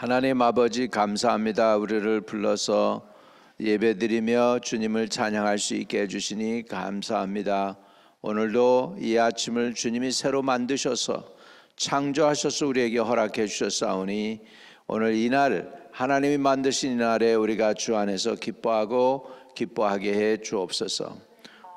하나님 아버지 감사합니다. 우리를 불러서 예배드리며 주님을 찬양할 수 있게 해주시니 감사합니다. 오늘도 이 아침을 주님이 새로 만드셔서 창조하셔서 우리에게 허락해 주셨사오니 오늘 이날 하나님이 만드신 날에 우리가 주 안에서 기뻐하게 해 주옵소서.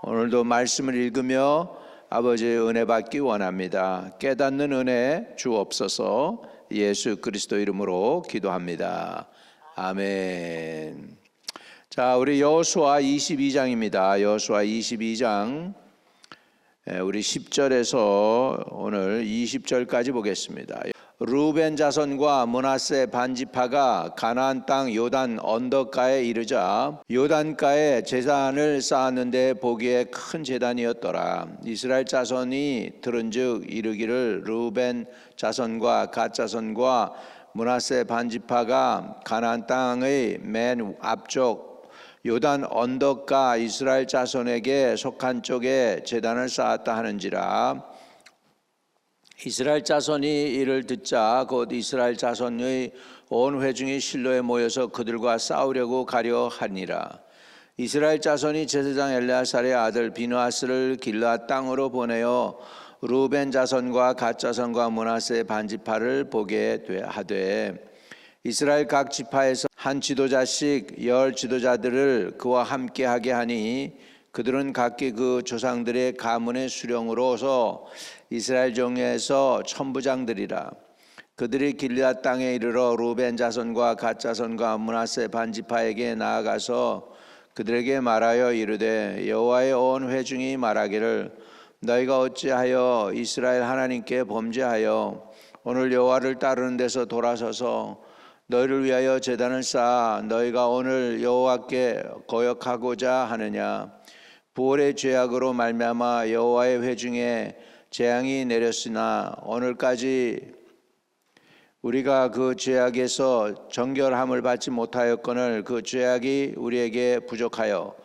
오늘도 말씀을 읽으며 아버지의 은혜 받기 원합니다. 깨닫는 은혜 주옵소서. 예수 그리스도 이름으로 기도합니다. 아멘. 자, 우리 여호수아 22장입니다. 여호수아 22장 우리 10절에서 오늘 20절까지 보겠습니다. 루벤 자손과 므낫세 반지파가 가나안 땅 요단 언덕가에 이르자 요단가에 제단을 쌓았는데 보기에 큰 제단이었더라. 이스라엘 자손이 들은즉 이르기를 루벤 자손과 갓 자손과 므낫세 반지파가 가나안 땅의 맨 앞쪽 요단 언덕가 이스라엘 자손에게 속한 쪽에 제단을 쌓았다 하는지라. 이스라엘 자손이 이를 듣자 곧 이스라엘 자손의 온 회중이 실로에 모여서 그들과 싸우려고 가려 하니라. 이스라엘 자손이 제사장 엘레아살의 아들 비느하스를 길르앗 땅으로 보내어 루벤 자손과 갓 자손과 므낫세 반지파를 보게 하되 이스라엘 각 지파에서 한 지도자씩 10 지도자들을 그와 함께하게 하니 그들은 각기 그 조상들의 가문의 수령으로서 이스라엘 종에서 천부장들이라. 그들이 길르앗 땅에 이르러 루벤 자손과 갓 자손과 므낫세 반지파에게 나아가서 그들에게 말하여 이르되 여호와의 온 회중이 말하기를 너희가 어찌하여 이스라엘 하나님께 범죄하여 오늘 여호와를 따르는 데서 돌아서서 너희를 위하여 제단을 쌓아 너희가 오늘 여호와께 거역하고자 하느냐. 부올의 죄악으로 말미암아 여호와의 회중에 재앙이 내렸으나 오늘까지 우리가 그 죄악에서 정결함을 받지 못하였거늘 그 죄악이 우리에게 부족하여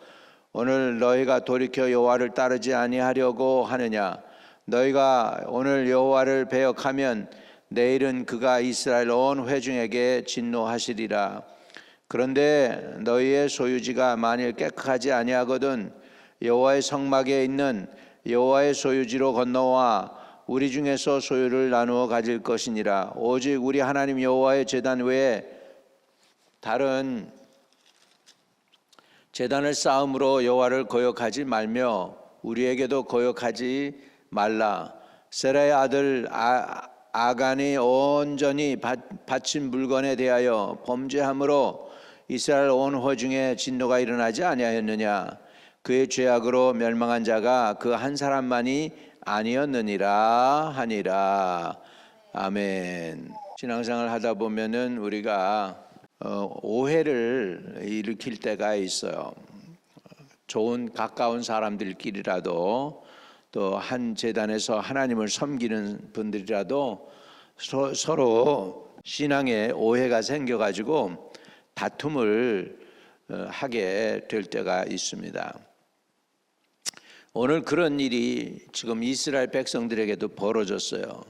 오늘 너희가 돌이켜 여호와를 따르지 아니하려고 하느냐. 너희가 오늘 여호와를 배역하면 내일은 그가 이스라엘 온 회중에게 진노하시리라. 그런데 너희의 소유지가 만일 깨끗하지 아니하거든 여호와의 성막에 있는 여호와의 소유지로 건너와 우리 중에서 소유를 나누어 가질 것이니라. 오직 우리 하나님 여호와의 제단 외에 다른 제단을 쌓음으로 여호와를 거역하지 말며 우리에게도 거역하지 말라. 세라의 아들 아간이 온전히 바친 물건에 대하여 범죄함으로 이스라엘 온 회중에 진노가 일어나지 아니하였느냐. 그의 죄악으로 멸망한 자가 그 한 사람만이 아니었느니라 하니라. 아멘. 신앙생활 하다 보면은 우리가 오해를 일으킬 때가 있어요. 좋은 가까운 사람들끼리라도 또 한 제단에서 하나님을 섬기는 분들이라도 서로 신앙에 오해가 생겨가지고 다툼을 하게 될 때가 있습니다. 오늘 그런 일이 지금 이스라엘 백성들에게도 벌어졌어요.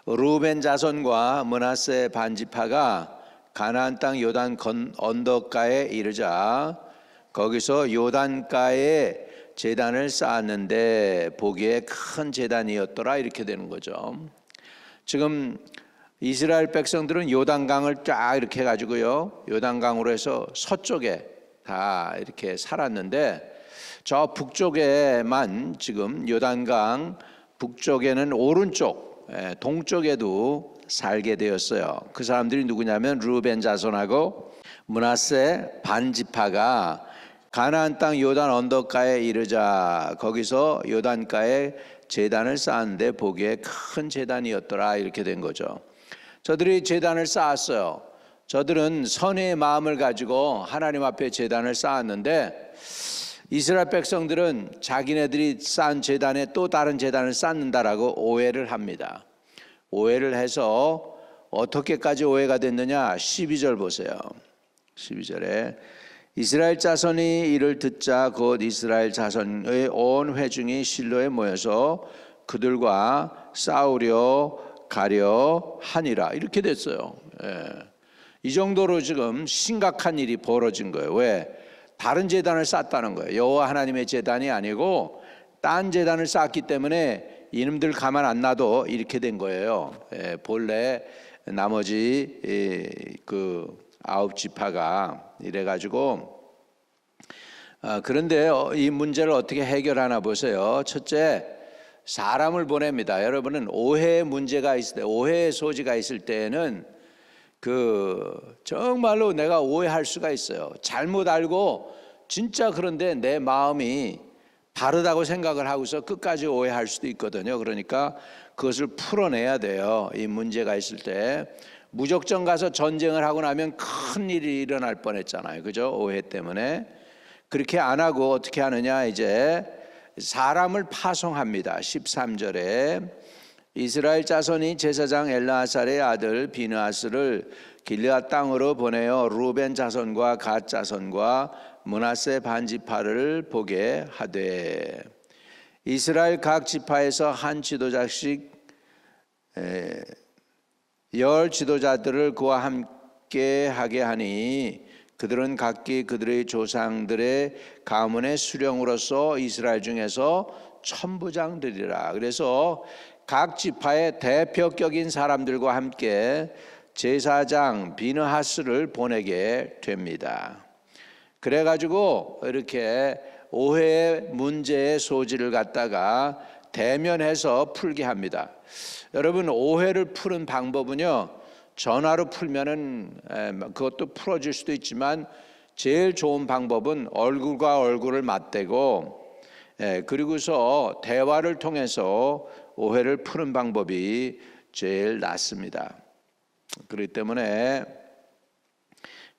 루벤 자손과 므낫세 반지파가 가나안 땅 요단 언덕가에 이르자 거기서 요단가에 제단을 쌓았는데 보기에 큰 제단이었더라. 이렇게 되는 거죠. 지금 이스라엘 백성들은 요단강을 쫙 이렇게 해가지고요, 요단강으로 해서 서쪽에 다 이렇게 살았는데 저 북쪽에만 지금 요단강 북쪽에는 오른쪽 동쪽에도 살게 되었어요. 그 사람들이 누구냐면 루벤 자손하고 므낫세 반지파가 가나안 땅 요단 언덕가에 이르자 거기서 요단가에 제단을 쌓았는데 보기에 큰 제단이었더라. 이렇게 된 거죠. 저들이 제단을 쌓았어요. 저들은 선의 마음을 가지고 하나님 앞에 제단을 쌓았는데 이스라엘 백성들은 자기네들이 쌓은 제단에 또 다른 제단을 쌓는다라고 오해를 합니다. 오해를 해서 어떻게까지 오해가 됐느냐. 12절 보세요. 12절에 이스라엘 자손이 이를 듣자 곧 이스라엘 자손의 온 회중이 실로에 모여서 그들과 싸우려 가려 하니라. 이렇게 됐어요. 이 정도로 지금 심각한 일이 벌어진 거예요. 왜? 다른 제단을 쌓았다는 거예요. 여호와 하나님의 제단이 아니고 딴 제단을 쌓았기 때문에 이놈들 가만 안 놔도 이렇게 된 거예요. 본래 나머지 그 9지파가 이래가지고 그런데 이 문제를 어떻게 해결하나 보세요. 첫째, 사람을 보냅니다. 여러분은 오해의 문제가 있을 때, 오해의 소지가 있을 때에는 정말로 내가 오해할 수가 있어요. 잘못 알고 진짜 그런데 내 마음이 바르다고 생각을 하고서 끝까지 오해할 수도 있거든요. 그러니까 그것을 풀어내야 돼요. 이 문제가 있을 때 무작정 가서 전쟁을 하고 나면 큰 일이 일어날 뻔했잖아요. 그죠? 오해 때문에. 그렇게 안 하고 어떻게 하느냐, 이제 사람을 파송합니다. 13절에 이스라엘 자손이 제사장 엘르아살의 아들 비느하스를 길르앗 땅으로 보내어 루벤 자손과 갓 자손과 므낫세 반지파를 보게 하되, 이스라엘 각 지파에서 한 지도자씩 10 지도자들을 그와 함께 하게 하니 그들은 각기 그들의 조상들의 가문의 수령으로서 이스라엘 중에서 천부장들이라. 그래서 각 지파의 대표격인 사람들과 함께 제사장 비느하스를 보내게 됩니다. 그래가지고 이렇게 오해의 문제의 소지를 갖다가 대면해서 풀게 합니다. 여러분, 오해를 푸는 방법은요, 전화로 풀면은 그것도 풀어줄 수도 있지만 제일 좋은 방법은 얼굴과 얼굴을 맞대고 그리고서 대화를 통해서 오해를 푸는 방법이 제일 낫습니다. 그렇기 때문에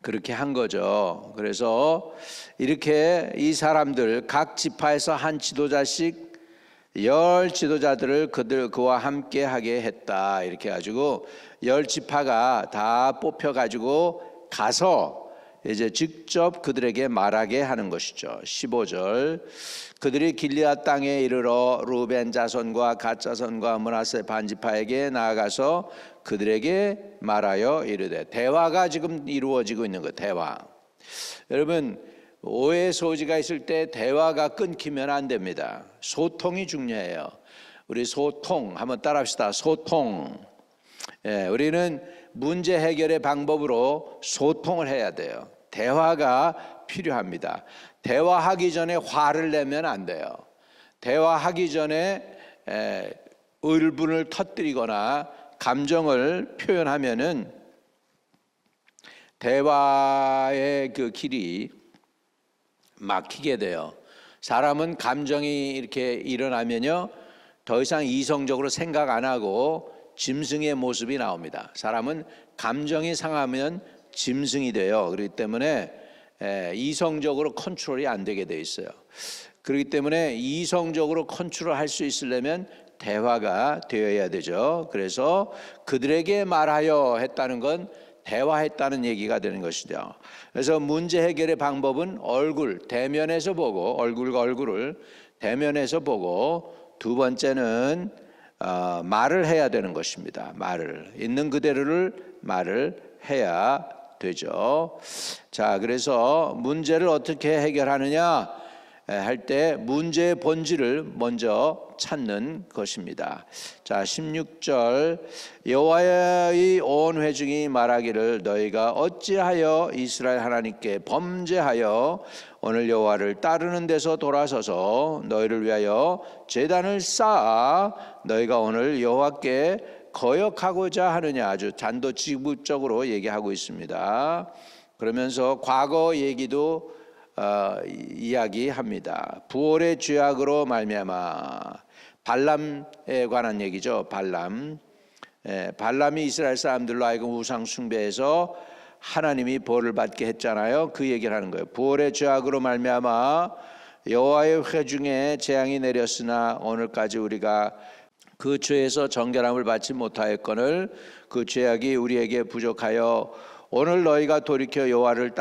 그렇게 한 거죠. 그래서 이렇게 이 사람들 각 지파에서 한 지도자씩 10 지도자들을 그와 함께 하게 했다. 이렇게 가지고 10지파가 다 뽑혀가지고 가서 이제 직접 그들에게 말하게 하는 것이죠. 15절, 그들이 길르앗 땅에 이르러 루벤 자손과 갓 자손과 므낫세 반지파에게 나아가서 그들에게 말하여 이르되, 대화가 지금 이루어지고 있는 것. 대화. 여러분, 오해의 소지가 있을 때 대화가 끊기면 안 됩니다. 소통이 중요해요. 우리 소통 한번 따라합시다. 소통. 우리는 문제 해결의 방법으로 소통을 해야 돼요. 대화가 필요합니다. 대화하기 전에 화를 내면 안 돼요. 대화하기 전에 울분을 터뜨리거나 감정을 표현하면은 대화의 그 길이 막히게 돼요. 사람은 감정이 이렇게 일어나면요, 더 이상 이성적으로 생각 안 하고 짐승의 모습이 나옵니다. 사람은 감정이 상하면 짐승이 돼요. 그렇기 때문에 이성적으로 컨트롤이 안 되게 돼 있어요. 그렇기 때문에 이성적으로 컨트롤할 수 있으려면 대화가 되어야 되죠. 그래서 그들에게 말하여 했다는 건 대화했다는 얘기가 되는 것이죠. 그래서 문제 해결의 방법은 대면에서 보고, 얼굴과 얼굴을 대면해서 보고, 두 번째는 말을 해야 되는 것입니다. 말을, 있는 그대로를 말을 해야 되죠. 자, 그래서 문제를 어떻게 해결하느냐 할 때 문제의 본질을 먼저 찾는 것입니다. 자, 16절, 여호와의 온 회중이 말하기를 너희가 어찌하여 이스라엘 하나님께 범죄하여 오늘 여호와를 따르는 데서 돌아서서 너희를 위하여 제단을 쌓아 너희가 오늘 여호와께 거역하고자 하느냐. 아주 단도직입적으로 얘기하고 있습니다. 그러면서 과거 얘기도 이야기합니다. 부올의 죄악으로 말미암아, 발람에 관한 얘기죠. 발람이 이스라엘 사람들로 하여금 우상 숭배해서 하나님이 벌을 받게 했잖아요. 그 얘기를 하는 거예요. 부올의 죄악으로 말미암아 여호와의 회중에 재앙이 내렸으나 오늘까지 우리가 그 죄에서 정결함을 받지 못하였거늘 그 죄악이 우리에게 부족하여 오늘 너희가 돌이켜 여호와를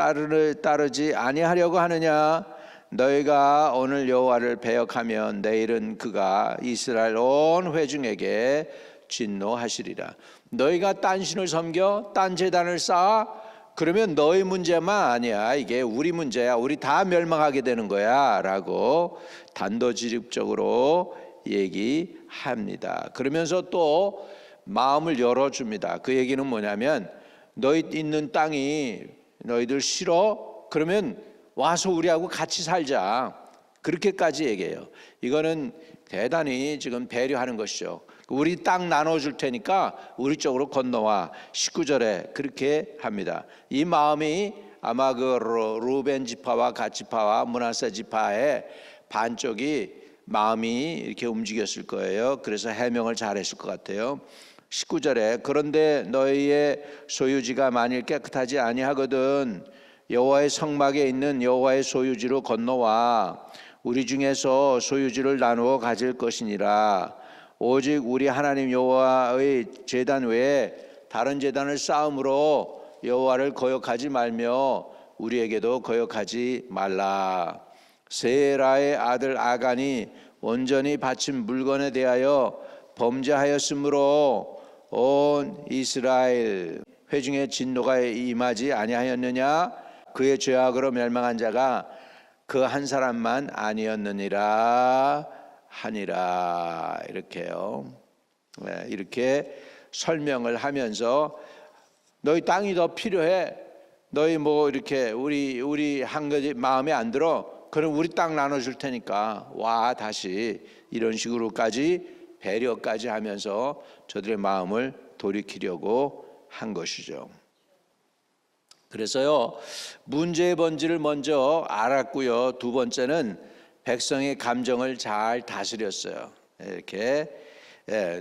따르지 아니하려고 하느냐. 너희가 오늘 여호와를 배역하면 내일은 그가 이스라엘 온 회중에게 진노하시리라. 너희가 딴 신을 섬겨 딴 제단을 쌓아 그러면 너희 문제만 아니야. 이게 우리 문제야. 우리 다 멸망하게 되는 거야. 라고 단도직입적으로 얘기합니다. 그러면서 또 마음을 열어줍니다. 그 얘기는 뭐냐면 너희 있는 땅이 너희들 싫어? 그러면 와서 우리하고 같이 살자. 그렇게까지 얘기해요. 이거는 대단히 지금 배려하는 것이죠. 우리 땅 나눠줄 테니까 우리 쪽으로 건너와. 19절에 그렇게 합니다. 이 마음이 아마 그 루벤 지파와 갓 지파와 므낫세 지파의 반쪽이 마음이 이렇게 움직였을 거예요. 그래서 해명을 잘했을 것 같아요. 19절에 그런데 너희의 소유지가 만일 깨끗하지 아니하거든 여호와의 성막에 있는 여호와의 소유지로 건너와 우리 중에서 소유지를 나누어 가질 것이니라. 오직 우리 하나님 여호와의 제단 외에 다른 제단을 쌓음으로 여호와를 거역하지 말며 우리에게도 거역하지 말라. 세라의 아들 아간이 온전히 바친 물건에 대하여 범죄하였으므로 온 이스라엘 회중의 진노가 임하지 아니하였느냐. 그의 죄악으로 멸망한 자가 그 한 사람만 아니었느니라 하니라. 이렇게요. 이렇게 설명을 하면서 너희 땅이 더 필요해. 너희 뭐 이렇게 우리 한 가지 마음에 안 들어. 그럼 우리 땅 나눠줄 테니까 와 다시. 이런 식으로까지 배려까지 하면서 저들의 마음을 돌이키려고 한 것이죠. 그래서요, 문제의 본질을 먼저 알았고요. 두 번째는 백성의 감정을 잘 다스렸어요. 이렇게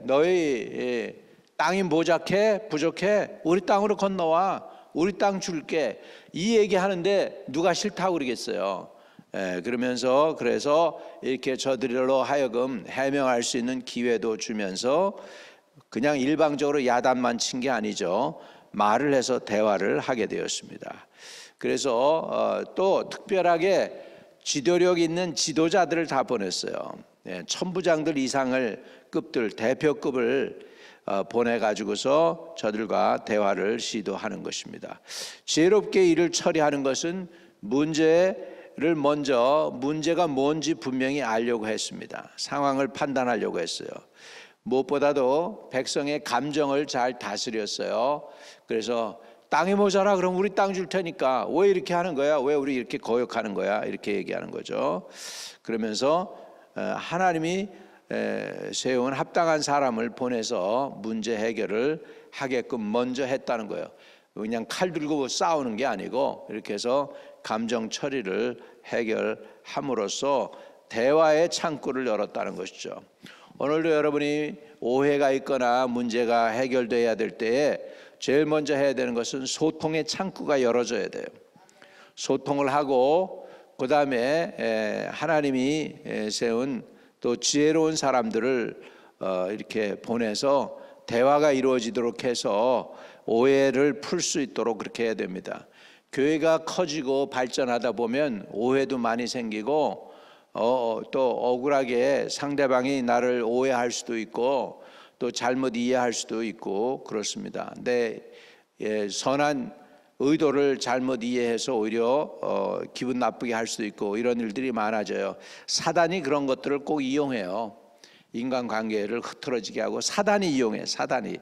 너희 땅이 모자해 부족해 우리 땅으로 건너와. 우리 땅 줄게. 이 얘기하는데 누가 싫다고 그러겠어요. 그러면서 그래서 이렇게 저들로 하여금 해명할 수 있는 기회도 주면서 그냥 일방적으로 야단만 친 게 아니죠. 말을 해서 대화를 하게 되었습니다. 그래서 또 특별하게 지도력 있는 지도자들을 다 보냈어요. 천부장들 이상을 급들 대표급을 보내가지고서 저들과 대화를 시도하는 것입니다. 지혜롭게 일을 처리하는 것은 문제를 먼저 문제가 뭔지 분명히 알려고 했습니다. 상황을 판단하려고 했어요. 무엇보다도 백성의 감정을 잘 다스렸어요. 그래서 땅이 모자라 그럼 우리 땅 줄 테니까 왜 이렇게 하는 거야? 왜 우리 이렇게 거역하는 거야? 이렇게 얘기하는 거죠. 그러면서 하나님이 세운 합당한 사람을 보내서 문제 해결을 하게끔 먼저 했다는 거예요. 그냥 칼 들고 싸우는 게 아니고 이렇게 해서 감정 처리를 해결함으로써 대화의 창구를 열었다는 것이죠. 오늘도 여러분이 오해가 있거나 문제가 해결돼야 될 때에 제일 먼저 해야 되는 것은 소통의 창구가 열어져야 돼요. 소통을 하고 그 다음에 하나님이 세운 또 지혜로운 사람들을 이렇게 보내서 대화가 이루어지도록 해서 오해를 풀 수 있도록 그렇게 해야 됩니다. 교회가 커지고 발전하다 보면 오해도 많이 생기고 또 억울하게 상대방이 나를 오해할 수도 있고 또 잘못 이해할 수도 있고 그렇습니다. 내 선한 의도를 잘못 이해해서 오히려 기분 나쁘게 할 수도 있고 이런 일들이 많아져요. 사단이 그런 것들을 꼭 이용해요. 인간관계를 흐트러지게 하고 사단이 이용해. 사단이.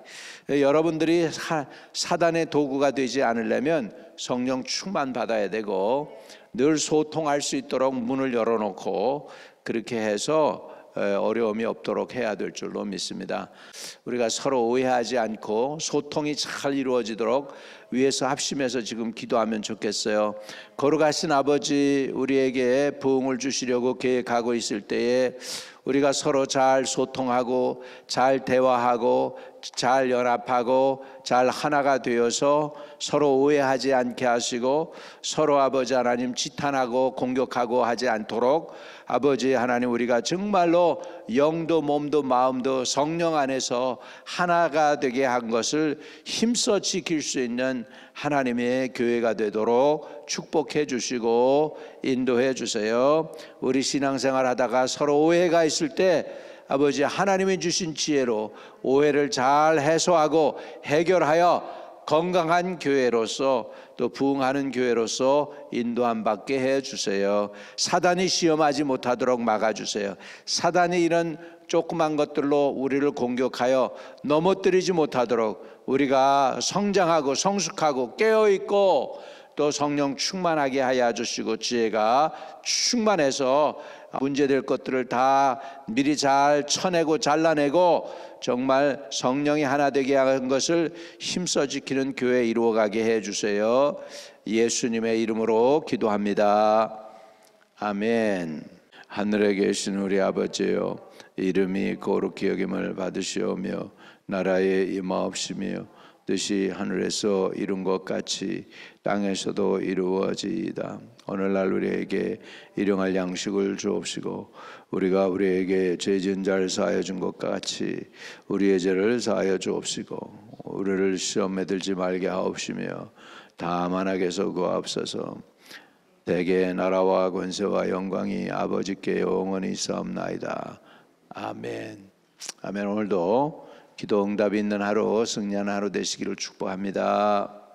여러분들이 사단의 도구가 되지 않으려면 성령 충만 받아야 되고 늘 소통할 수 있도록 문을 열어놓고 그렇게 해서 어려움이 없도록 해야 될 줄로 믿습니다. 우리가 서로 오해하지 않고 소통이 잘 이루어지도록 위에서 합심해서 지금 기도하면 좋겠어요. 거룩하신 아버지, 우리에게 부흥을 주시려고 계획하고 있을 때에 우리가 서로 잘 소통하고 잘 대화하고 잘 연합하고 잘 하나가 되어서 서로 오해하지 않게 하시고 서로 아버지 하나님 지탄하고 공격하고 하지 않도록 아버지 하나님 우리가 정말로 영도 몸도 마음도 성령 안에서 하나가 되게 한 것을 힘써 지킬 수 있는 하나님의 교회가 되도록 축복해 주시고 인도해 주세요. 우리 신앙생활 하다가 서로 오해가 있을 때 아버지 하나님이 주신 지혜로 오해를 잘 해소하고 해결하여 건강한 교회로서 또 부흥하는 교회로서 인도함 받게 해 주세요. 사단이 시험하지 못하도록 막아 주세요. 사단이 이런 조그만 것들로 우리를 공격하여 넘어뜨리지 못하도록 우리가 성장하고 성숙하고 깨어있고 또 성령 충만하게 하여 주시고 지혜가 충만해서 문제될 것들을 다 미리 잘 쳐내고 잘라내고 정말 성령이 하나 되게 하는 것을 힘써 지키는 교회 이루어가게 해주세요. 예수님의 이름으로 기도합니다. 아멘. 하늘에 계신 우리 아버지여, 이름이 거룩히 여김을 받으시오며 나라에 임하옵시며 뜻이 하늘에서 이룬 것 같이 땅에서도 이루어지이다. 오늘날 우리에게 일용할 양식을 주옵시고 우리가 우리에게 죄 지은 자를 사하여 준 것 같이 우리의 죄를 사하여 주옵시고 우리를 시험에 들지 말게 하옵시며 다만 악에서 구하옵소서. 대개 나라와 권세와 영광이 아버지께 영원히 있사옵나이다. 아멘. 아멘. 오늘도 기도 응답이 있는 하루, 승리하는 하루 되시기를 축복합니다.